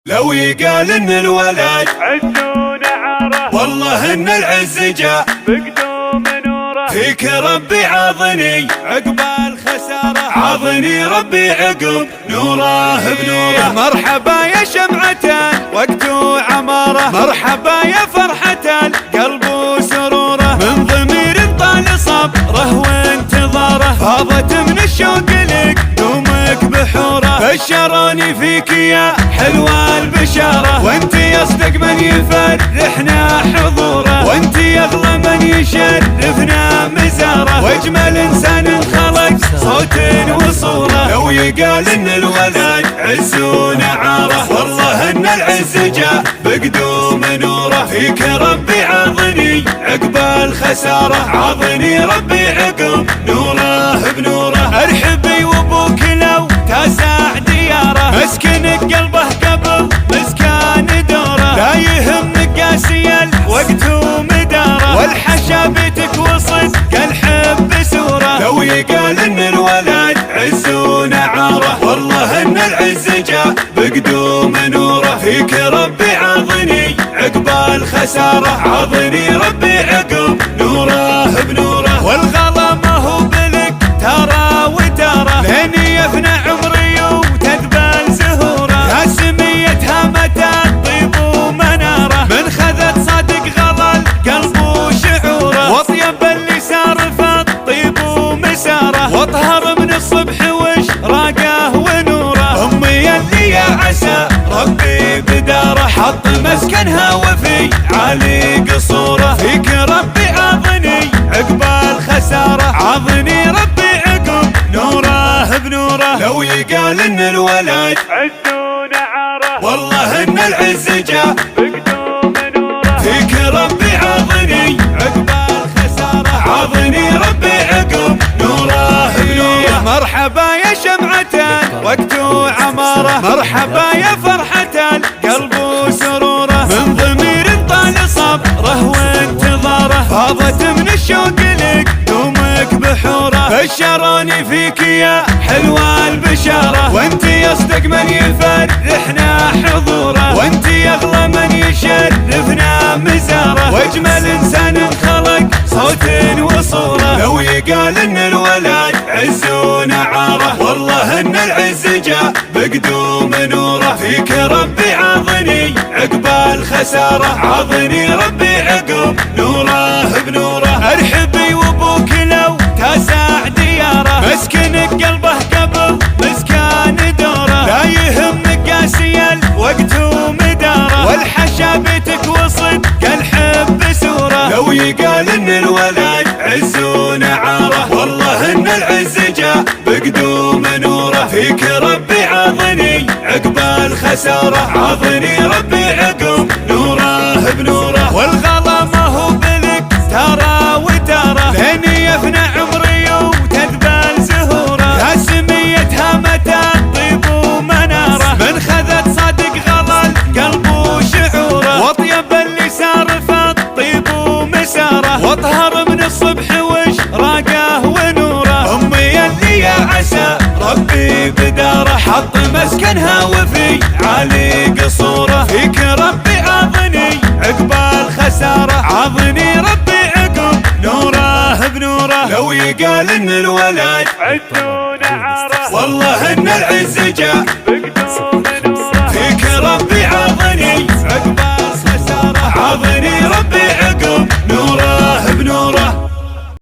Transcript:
لو يقال ان الولد عزون عاره، والله ان العز جاء بقدوم نوره. فيك ربي عاضني عقب الخساره، عاضني ربي عقب نوره بنوره. مرحبا يا شمعة وقت عماره، مرحبا يا فرحة القلب وسروره. من ضمير طال صبره وانتظاره، فاضت من الشوق لك دومك بحوره. بشروني فيك يا حلوة البشارة، وانت يصدق من يفرحنا حضوره، وانت يغلى من يشرفنا مزاره، واجمل انسان خلق صوت وصوره. لو يقال ان الولد عزون عاره، والله ان العز جاء بقدوم نوره. فيك ربي عاضني عقب الخساره، عاضني ربي عقب نوره بنوره. ارحبي وابوك لو تسع دياره، مسكن قلبه قبل مسكان دوره. لا يهمك قاسي الوقت ومداره، والحشا بيتك وصدق الحب سوره. لو يقال ان الولد عزون عاره، والله ان العز جاء بقدوم نوره. فيك ربي عاضني عقب الخساره، عاضني ربي عقب نوره بنوره. والغلا ما هو بلك ترى وترى، لين يفنى عمري وتذبل زهوره. يا سميتها متى طيب ومناره، من خذت صادق غلا القلب وشعوره. واطيب اللي سار فالطيب ومساره، واطهر من الصبح واشراقه ونوره. امي اللي يا عسى ربي بداره، حط مسكنها وفي عالي قصوره. فيك ربي عاضني عقب الخساره، عاضني ربي عقب نوره بنوره. لو يقال ان الولد عزون عاره، والله ان العز جاء بقدوم نوره. فيك ربي عاضني عقب الخساره، عاضني ربي عقب نوره بنوره. مرحبا يا شمعة وقت عماره، مرحبا يا فرحة القلب وسروره. من ضمير طال صبره وانتظاره، فاضت من الشوق لك دومك بحوره. بشروني فيك يا حلوة البشارة، وانت يصدق من يفرحنا حضوره، وانت يغلى من يشرفنا مزاره، واجمل انسان خلق صوت وصوره. لو يقال ان الولد عزون عاره، والله ان العز جاء بقدوم نوره. فيك ربي عاضني عقب الخساره، عاضني ربي عقب نوره بنوره. ارحبي وابوك لو تسع دياره، مسكن قلبه قبل مسكان دوره. لا يهمك قاسي الوقت ومداره، والحشا بيتك وصدق الحب سوره. لو يقال ان الولد عزون عاره، والله ان العز جاء بقدوم نوره. فيك ربي عاضني عقب الخساره، عاضني ربي عقب نوره بنوره. والغلا ما هو بلك ترى وترى، لين يفنى عمري وتذبل زهوره. يا سميتها متى طيب ومناره، من خذت صادق غلا القلب وشعوره. واطيب اللي سار فالطيب ومساره، واطهر من الصبح واشراقه ونوره. امي اللي يا عسى ربي بداره، حط مسكنها وفي عالي قصوره. فيك ربي عاضني عقب الخساره، عاضني ربي عقب نوره بنوره. لو يقال ان الولد عزون عاره، والله ان العز جاء بقدوم نوره. فيك ربي عاضني عقب الخساره، عاضني ربي